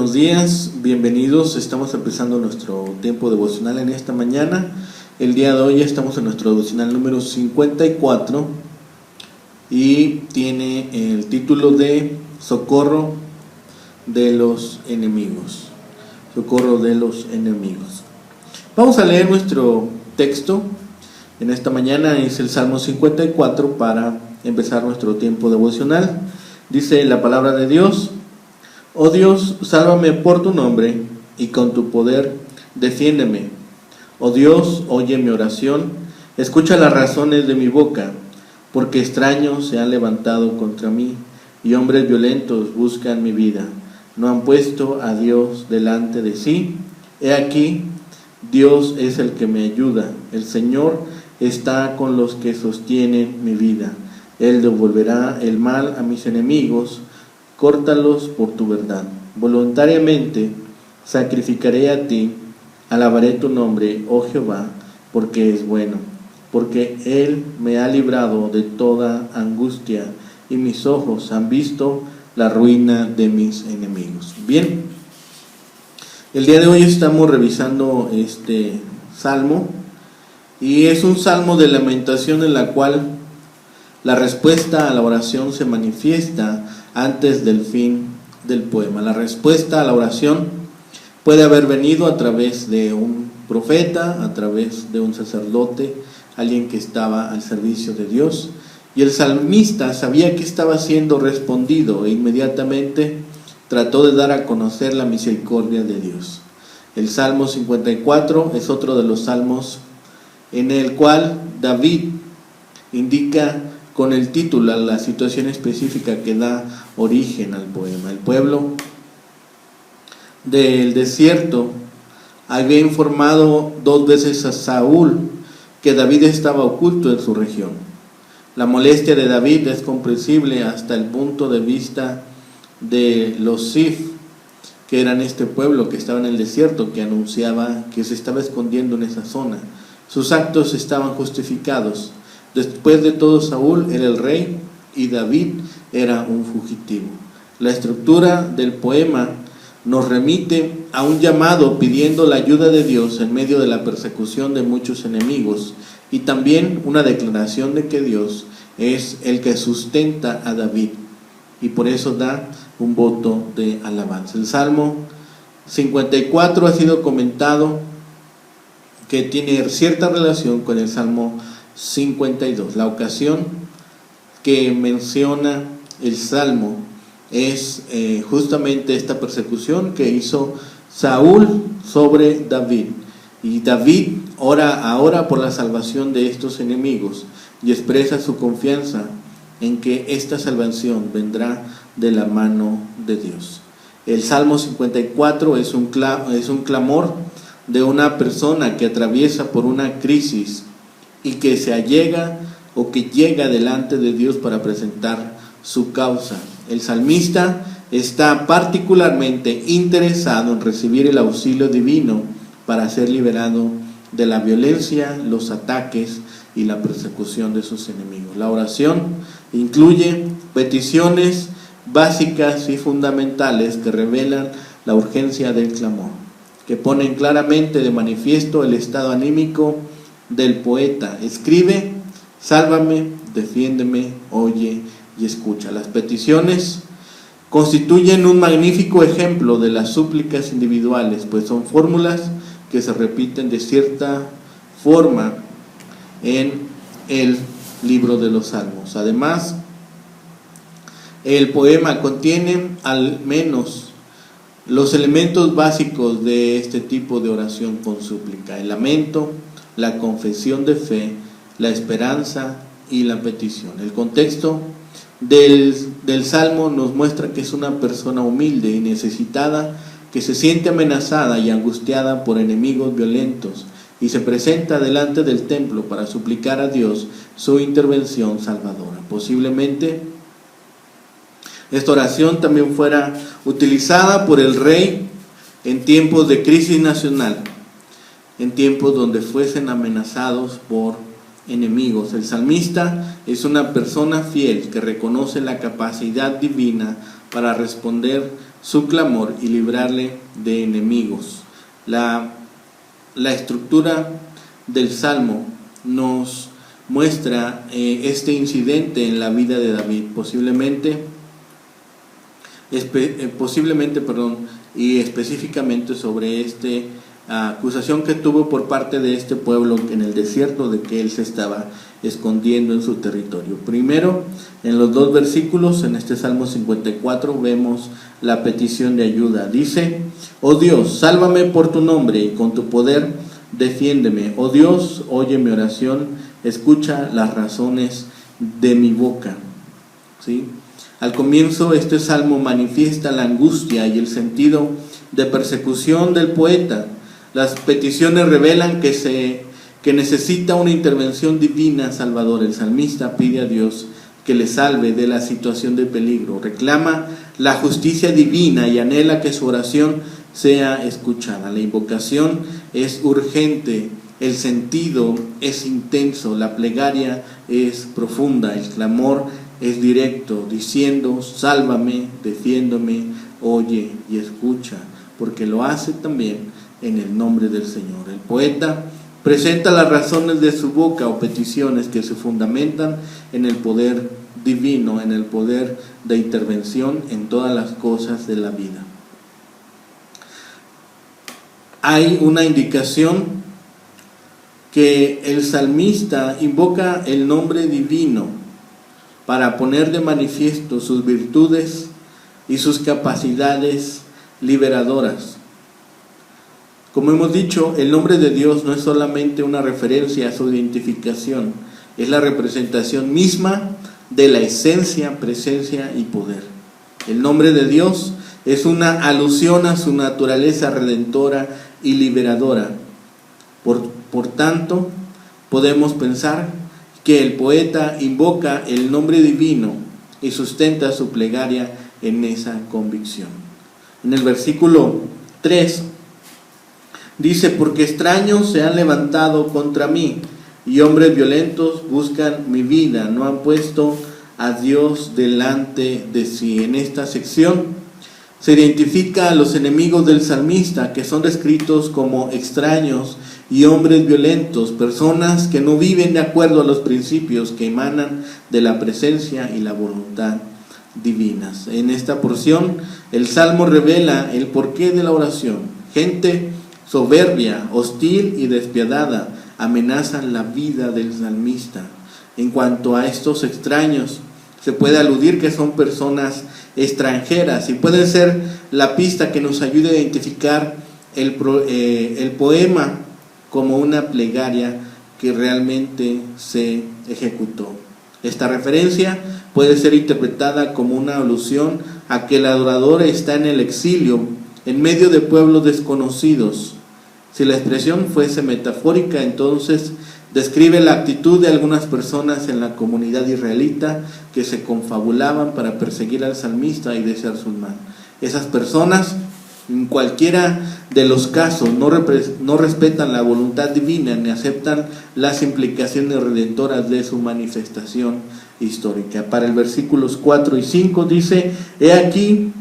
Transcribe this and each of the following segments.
Buenos días, bienvenidos. Estamos empezando nuestro tiempo devocional en esta mañana. El día de hoy estamos en nuestro devocional número 54 y tiene el título de Socorro de los enemigos. Socorro de los enemigos. Vamos a leer nuestro texto en esta mañana. Es el Salmo 54 para empezar nuestro tiempo devocional. Dice la palabra de Dios: Oh Dios, sálvame por tu nombre y con tu poder defiéndeme. Oh Dios, oye mi oración, escucha las razones de mi boca, porque extraños se han levantado contra mí y hombres violentos buscan mi vida. No han puesto a Dios delante de sí. He aquí, Dios es el que me ayuda. El Señor está con los que sostienen mi vida. Él devolverá el mal a mis enemigos. Córtalos por tu verdad. Voluntariamente sacrificaré a ti, alabaré tu nombre, oh Jehová, porque es bueno, porque Él me ha librado de toda angustia y mis ojos han visto la ruina de mis enemigos. Bien, el día de hoy estamos revisando este salmo y es un salmo de lamentación en la cual la respuesta a la oración se manifiesta antes del fin del poema. La respuesta a la oración puede haber venido a través de un profeta, a través de un sacerdote, alguien que estaba al servicio de Dios. Y el salmista sabía que estaba siendo respondido e inmediatamente trató de dar a conocer la misericordia de Dios. El Salmo 54 es otro de los salmos en el cual David indica con el título la situación específica que da origen al poema. El pueblo del desierto había informado 2 veces a Saúl que David estaba oculto en su región. La molestia de David es comprensible hasta el punto de vista de los Zif, que eran este pueblo que estaba en el desierto, que anunciaba que se estaba escondiendo en esa zona. Sus actos estaban justificados. Después de todo, Saúl era el rey y David era un fugitivo. La estructura del poema nos remite a un llamado pidiendo la ayuda de Dios en medio de la persecución de muchos enemigos y también una declaración de que Dios es el que sustenta a David y por eso da un voto de alabanza. El Salmo 54 ha sido comentado que tiene cierta relación con el Salmo 52. La ocasión que menciona el Salmo es justamente esta persecución que hizo Saúl sobre David. Y David ora ahora por la salvación de estos enemigos y expresa su confianza en que esta salvación vendrá de la mano de Dios. El Salmo 54 es un clamor de una persona que atraviesa por una crisis y que se allega o que llega delante de Dios para presentar su causa. El salmista está particularmente interesado en recibir el auxilio divino para ser liberado de la violencia, los ataques y la persecución de sus enemigos. La oración incluye peticiones básicas y fundamentales que revelan la urgencia del clamor, que ponen claramente de manifiesto el estado anímico del poeta. Escribe: sálvame, defiéndeme, oye y escucha. Las peticiones constituyen un magnífico ejemplo de las súplicas individuales, pues son fórmulas que se repiten de cierta forma en el libro de los Salmos. Además, el poema contiene al menos los elementos básicos de este tipo de oración con súplica: el lamento, la confesión de fe, la esperanza y la petición. El contexto del Salmo nos muestra que es una persona humilde y necesitada que se siente amenazada y angustiada por enemigos violentos y se presenta delante del templo para suplicar a Dios su intervención salvadora. Posiblemente esta oración también fuera utilizada por el rey en tiempos de crisis nacional, en tiempos donde fuesen amenazados por enemigos. El salmista es una persona fiel que reconoce la capacidad divina para responder su clamor y librarle de enemigos. La estructura del Salmo nos muestra este incidente en la vida de David, posiblemente, y específicamente sobre esta acusación que tuvo por parte de este pueblo en el desierto, de que él se estaba escondiendo en su territorio. Primero, en los 2 versículos, en este Salmo 54, vemos la petición de ayuda. Dice: oh Dios, sálvame por tu nombre y con tu poder defiéndeme. Oh Dios, oye mi oración, escucha las razones de mi boca. ¿Sí? Al comienzo, este salmo manifiesta la angustia y el sentido de persecución del poeta. Las peticiones revelan que necesita una intervención divina salvadora. El salmista pide a Dios que le salve de la situación de peligro, reclama la justicia divina y anhela que su oración sea escuchada. La invocación es urgente, el sentido es intenso, la plegaria es profunda, el clamor es directo, diciendo: sálvame, defiéndome, oye y escucha, porque lo hace también en el nombre del Señor. El poeta presenta las razones de su boca o peticiones que se fundamentan en el poder divino, en el poder de intervención en todas las cosas de la vida. Hay una indicación que el salmista invoca el nombre divino para poner de manifiesto sus virtudes y sus capacidades liberadoras. Como hemos dicho, el nombre de Dios no es solamente una referencia a su identificación, es la representación misma de la esencia, presencia y poder. El nombre de Dios es una alusión a su naturaleza redentora y liberadora. Por tanto, podemos pensar que el poeta invoca el nombre divino y sustenta su plegaria en esa convicción. En el versículo 3 dice: porque extraños se han levantado contra mí y hombres violentos buscan mi vida, no han puesto a Dios delante de sí. En esta sección se identifica a los enemigos del salmista, que son descritos como extraños y hombres violentos, personas que no viven de acuerdo a los principios que emanan de la presencia y la voluntad divinas. En esta porción, el Salmo revela el porqué de la oración. Gente soberbia, hostil y despiadada amenazan la vida del salmista. En cuanto a estos extraños, se puede aludir que son personas extranjeras y puede ser la pista que nos ayude a identificar el poema como una plegaria que realmente se ejecutó. Esta referencia puede ser interpretada como una alusión a que el adorador está en el exilio, en medio de pueblos desconocidos. Si la expresión fuese metafórica, entonces describe la actitud de algunas personas en la comunidad israelita que se confabulaban para perseguir al salmista y desear su mal. Esas personas, en cualquiera de los casos, no respetan la voluntad divina ni aceptan las implicaciones redentoras de su manifestación histórica. Para el versículos 4 y 5 dice: he aquí,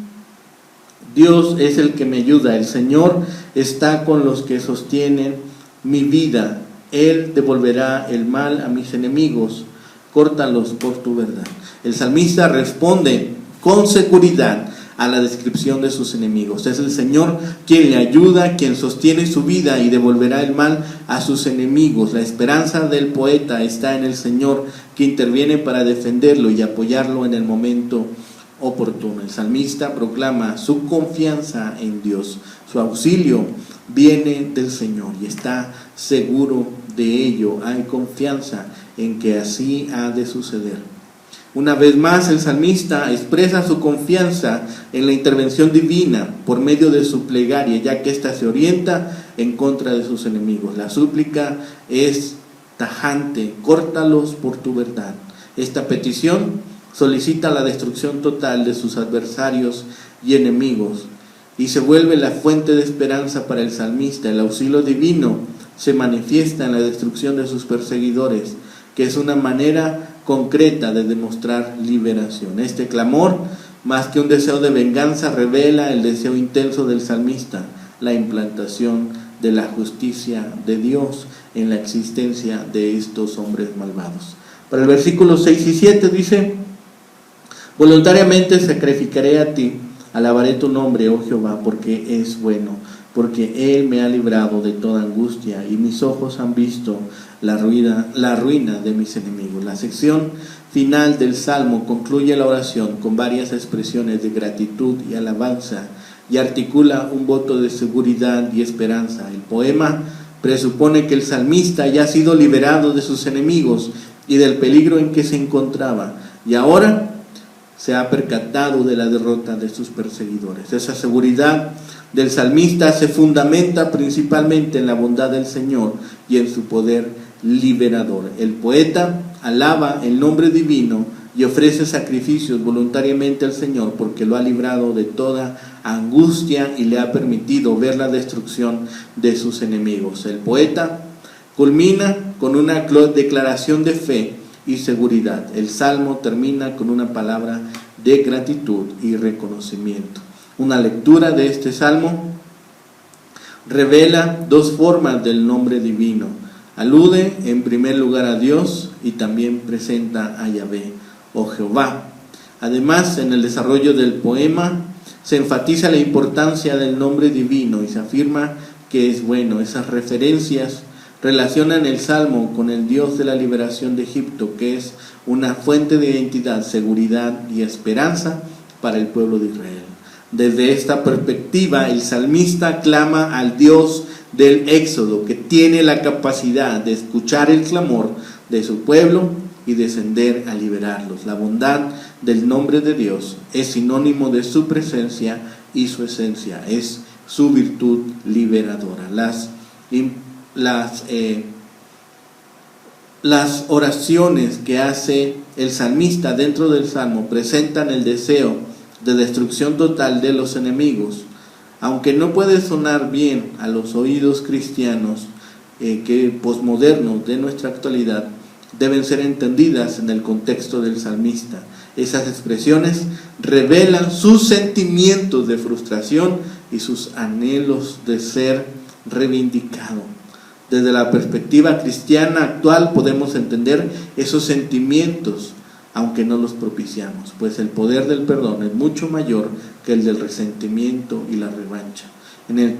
Dios es el que me ayuda, el Señor está con los que sostienen mi vida. Él devolverá el mal a mis enemigos, córtalos por tu verdad. El salmista responde con seguridad a la descripción de sus enemigos. Es el Señor quien le ayuda, quien sostiene su vida y devolverá el mal a sus enemigos. La esperanza del poeta está en el Señor, que interviene para defenderlo y apoyarlo en el momento oportuno. El salmista proclama su confianza en Dios. Su auxilio viene del Señor y está seguro de ello. Hay confianza en que así ha de suceder. Una vez más, el salmista expresa su confianza en la intervención divina por medio de su plegaria, ya que ésta se orienta en contra de sus enemigos. La súplica es tajante: córtalos por tu verdad. Esta petición solicita la destrucción total de sus adversarios y enemigos y se vuelve la fuente de esperanza para el salmista. El auxilio divino se manifiesta en la destrucción de sus perseguidores, que es una manera concreta de demostrar liberación. Este clamor Más que un deseo de venganza, revela el deseo intenso del salmista, la implantación de la justicia de Dios en la existencia de estos hombres malvados. Para el versículo 6 y 7 dice: voluntariamente sacrificaré a ti, alabaré tu nombre, oh Jehová, porque es bueno, porque Él me ha librado de toda angustia y mis ojos han visto la ruina de mis enemigos. La sección final del Salmo concluye la oración con varias expresiones de gratitud y alabanza y articula un voto de seguridad y esperanza. El poema presupone que el salmista ya ha sido liberado de sus enemigos y del peligro en que se encontraba, y ahora se ha percatado de la derrota de sus perseguidores. Esa seguridad del salmista se fundamenta principalmente en la bondad del Señor y en su poder liberador. El poeta alaba el nombre divino y ofrece sacrificios voluntariamente al Señor porque lo ha librado de toda angustia y le ha permitido ver la destrucción de sus enemigos. El poeta culmina con una declaración de fe y seguridad. El salmo termina con una palabra de gratitud y reconocimiento. Una lectura de este salmo revela dos formas del nombre divino. Alude en primer lugar a Dios y también presenta a Yahvé o Jehová. Además, en el desarrollo del poema se enfatiza la importancia del nombre divino y se afirma que es bueno. Esas referencias relacionan el Salmo con el Dios de la liberación de Egipto, que es una fuente de identidad, seguridad y esperanza para el pueblo de Israel. Desde esta perspectiva, el salmista clama al Dios del Éxodo, que tiene la capacidad de escuchar el clamor de su pueblo y descender a liberarlos. La bondad del nombre de Dios es sinónimo de su presencia y su esencia, es su virtud liberadora. Las oraciones que hace el salmista dentro del Salmo presentan el deseo de destrucción total de los enemigos, aunque no puede sonar bien a los oídos cristianos posmodernos de nuestra actualidad, deben ser entendidas en el contexto del salmista. Esas expresiones revelan sus sentimientos de frustración y sus anhelos de ser reivindicado. Desde la perspectiva cristiana actual podemos entender esos sentimientos, aunque no los propiciamos, pues el poder del perdón es mucho mayor que el del resentimiento y la revancha. En el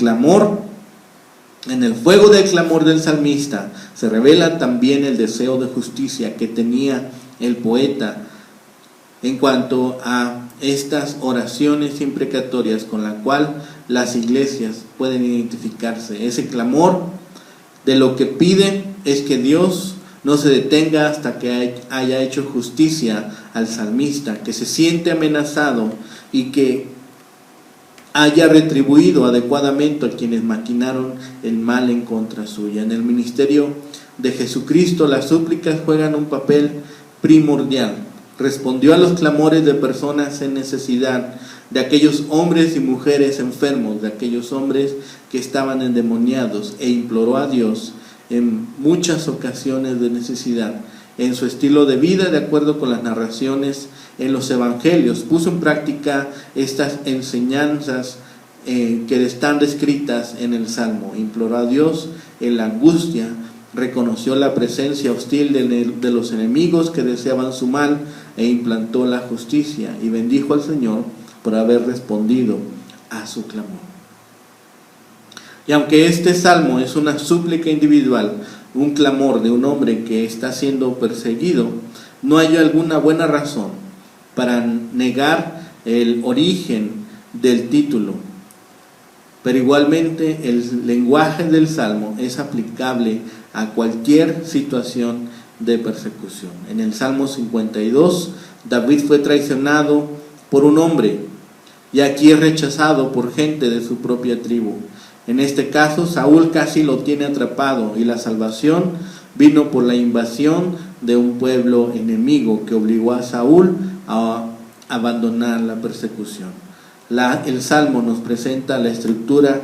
fuego del clamor del salmista se revela también el deseo de justicia que tenía el poeta en cuanto a estas oraciones imprecatorias con la cual las iglesias pueden identificarse. Ese clamor de lo que pide es que Dios no se detenga hasta que haya hecho justicia al salmista, que se siente amenazado y que haya retribuido adecuadamente a quienes maquinaron el mal en contra suya. En el ministerio de Jesucristo, las súplicas juegan un papel primordial. Respondió a los clamores de personas en necesidad, de aquellos hombres y mujeres enfermos, de aquellos hombres que estaban endemoniados, e imploró a Dios en muchas ocasiones de necesidad. En su estilo de vida, de acuerdo con las narraciones en los evangelios, puso en práctica estas enseñanzas que están descritas en el Salmo. Imploró a Dios en la angustia, reconoció la presencia hostil de los enemigos que deseaban su mal e implantó la justicia, y bendijo al Señor por haber respondido a su clamor. Y aunque este salmo es una súplica individual, un clamor de un hombre que está siendo perseguido, no hay alguna buena razón para negar el origen del título. Pero igualmente el lenguaje del salmo es aplicable a cualquier situación de persecución. En el Salmo 52, David fue traicionado por un hombre y aquí es rechazado por gente de su propia tribu. En este caso, Saúl casi lo tiene atrapado y la salvación vino por la invasión de un pueblo enemigo que obligó a Saúl a abandonar la persecución. El Salmo nos presenta la estructura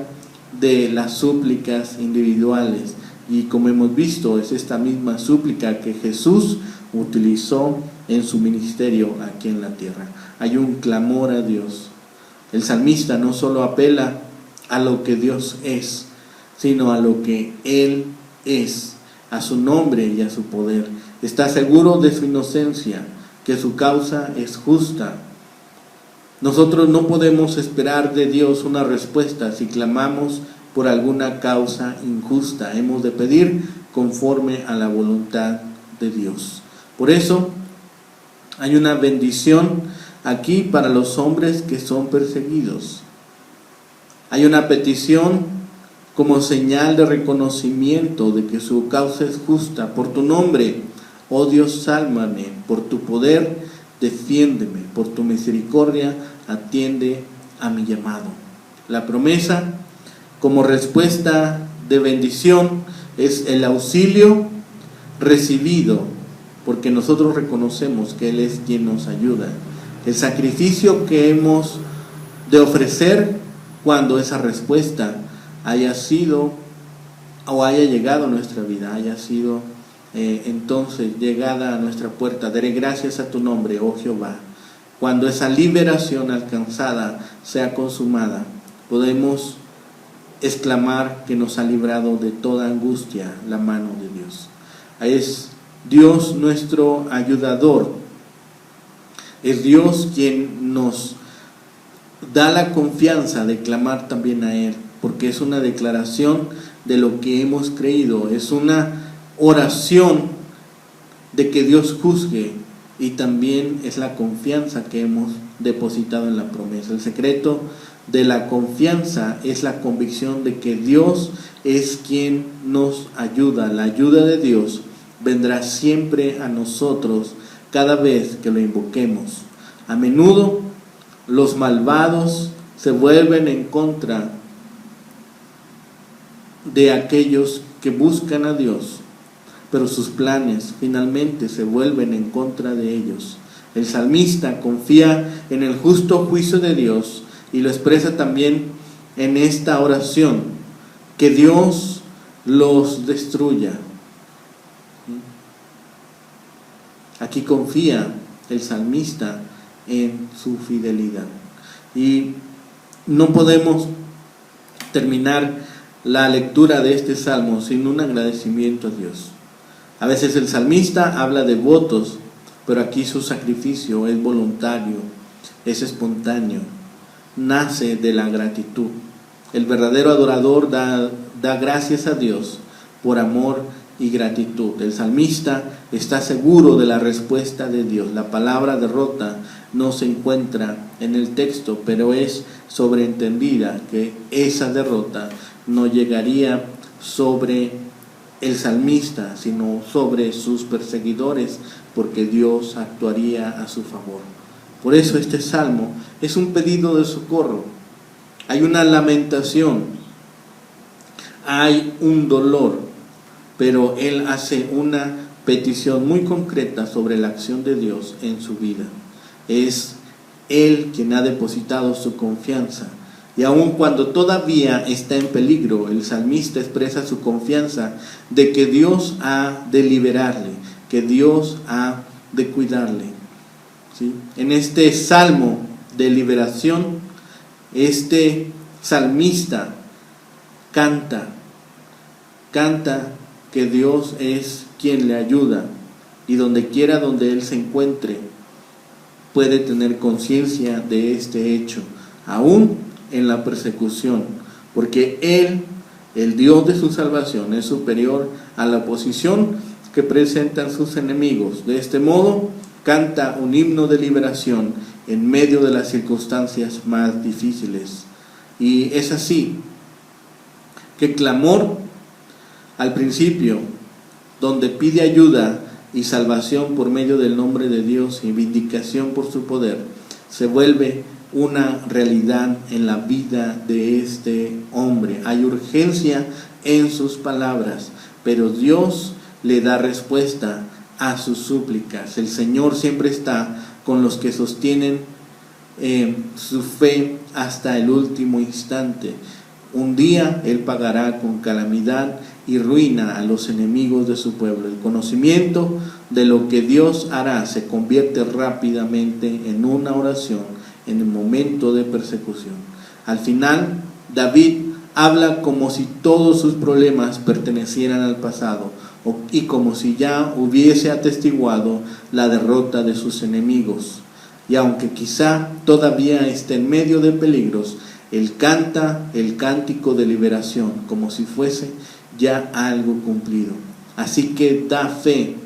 de las súplicas individuales Y como hemos visto, es esta misma súplica que Jesús utilizó en su ministerio aquí en la tierra. Hay un clamor a Dios. El salmista no solo apela a lo que Dios es, sino a lo que Él es, a su nombre y a su poder. Está seguro de su inocencia, que su causa es justa. Nosotros no podemos esperar de Dios una respuesta si clamamos por alguna causa injusta. Hemos de pedir conforme a la voluntad de Dios. Por eso hay una bendición aquí para los hombres que son perseguidos. Hay una petición como señal de reconocimiento de que su causa es justa. Por tu nombre, oh Dios, sálvame. Por tu poder, defiéndeme. Por tu misericordia, atiende a mi llamado. La promesa como respuesta de bendición es el auxilio recibido, porque nosotros reconocemos que Él es quien nos ayuda. El sacrificio que hemos de ofrecer cuando esa respuesta haya sido o haya llegado a nuestra vida, haya sido entonces llegada a nuestra puerta. Daré gracias a tu nombre, oh Jehová. Cuando esa liberación alcanzada sea consumada, podemos exclamar que nos ha librado de toda angustia la mano de Dios. Es Dios nuestro ayudador. Es Dios quien nos da la confianza de clamar también a Él, porque es una declaración de lo que hemos creído, es una oración de que Dios juzgue, y también es la confianza que hemos depositado en la promesa. El secreto de la confianza es la convicción de que Dios es quien nos ayuda. La ayuda de Dios vendrá siempre a nosotros cada vez que lo invoquemos. A menudo los malvados se vuelven en contra de aquellos que buscan a Dios, pero sus planes finalmente se vuelven en contra de ellos. El salmista confía en el justo juicio de Dios y lo expresa también en esta oración: que Dios los destruya. Aquí confía el salmista en su fidelidad. Y no podemos terminar la lectura de este salmo sin un agradecimiento a Dios. A veces el salmista habla de votos, pero aquí su sacrificio es voluntario, es espontáneo, nace de la gratitud. El verdadero adorador da gracias a Dios por amor y gratitud. El salmista está seguro de la respuesta de Dios. La palabra derrota no se encuentra en el texto, pero es sobreentendida que esa derrota no llegaría sobre el salmista, sino sobre sus perseguidores, porque Dios actuaría a su favor. Por eso este salmo es un pedido de socorro. Hay una lamentación, hay un dolor, pero él hace una petición muy concreta sobre la acción de Dios en su vida. Es él quien ha depositado su confianza. Y aun cuando todavía está en peligro, el salmista expresa su confianza de que Dios ha de liberarle, que Dios ha de cuidarle. ¿Sí? En este salmo de liberación, este salmista canta que Dios es quien le ayuda, y donde quiera donde él se encuentre puede tener conciencia de este hecho, aún en la persecución, porque Él, el Dios de su salvación, es superior a la oposición que presentan sus enemigos. De este modo, canta un himno de liberación en medio de las circunstancias más difíciles. Y es así que clamor al principio, donde pide ayuda y salvación por medio del nombre de Dios y vindicación por su poder, se vuelve una realidad en la vida de este hombre. Hay urgencia en sus palabras, pero Dios le da respuesta a sus súplicas. El Señor siempre está con los que sostienen su fe hasta el último instante. Un día Él pagará con calamidad y ruina a los enemigos de su pueblo. El conocimiento de lo que Dios hará se convierte rápidamente en una oración en el momento de persecución. Al final, David habla como si todos sus problemas pertenecieran al pasado y como si ya hubiese atestiguado la derrota de sus enemigos. Y aunque quizá todavía esté en medio de peligros, él canta el cántico de liberación como si fuese ya algo cumplido. Así que da fe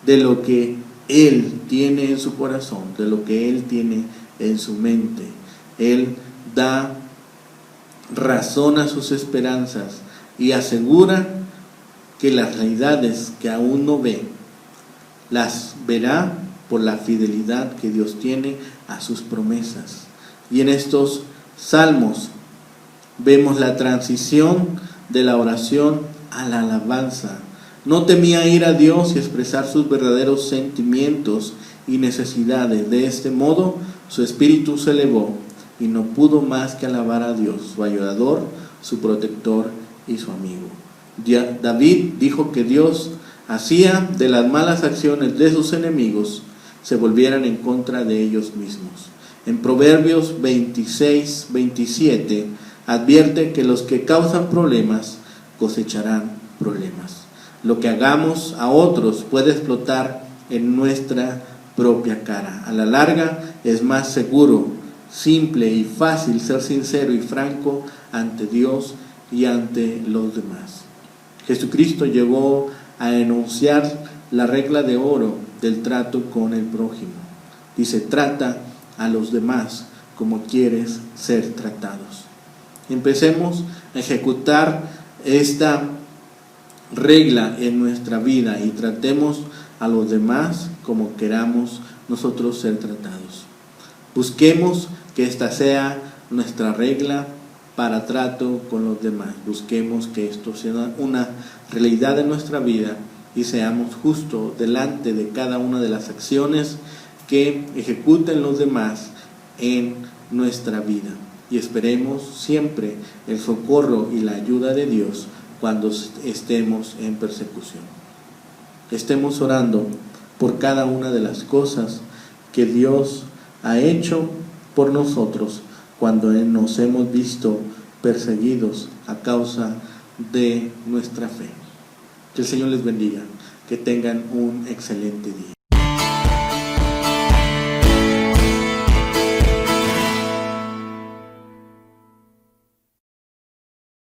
de lo que él tiene en su corazón, de lo que él tiene en su mente. Él da razón a sus esperanzas y asegura que las realidades que aún no ve, las verá por la fidelidad que Dios tiene a sus promesas. Y en estos salmos vemos la transición de la oración a la alabanza. No temía ir a Dios y expresar sus verdaderos sentimientos y necesidades. De este modo, su espíritu se elevó y no pudo más que alabar a Dios, su ayudador, su protector y su amigo. David dijo que Dios hacía de las malas acciones de sus enemigos se volvieran en contra de ellos mismos. En Proverbios 26-27 advierte que los que causan problemas cosecharán problemas. Lo que hagamos a otros puede explotar en nuestra propia cara. A la larga es más seguro, simple y fácil ser sincero y franco ante Dios y ante los demás. Jesucristo llegó a enunciar la regla de oro del trato con el prójimo. Dice: trata a los demás como quieres ser tratados. Empecemos a ejecutar esta regla en nuestra vida y tratemos a los demás como queramos nosotros ser tratados. Busquemos que esta sea nuestra regla para trato con los demás. Busquemos que esto sea una realidad en nuestra vida y seamos justos delante de cada una de las acciones que ejecuten los demás en nuestra vida. Y esperemos siempre el socorro y la ayuda de Dios cuando estemos en persecución. Estemos orando por cada una de las cosas que Dios ha hecho por nosotros cuando nos hemos visto perseguidos a causa de nuestra fe. Que el Señor les bendiga, que tengan un excelente día.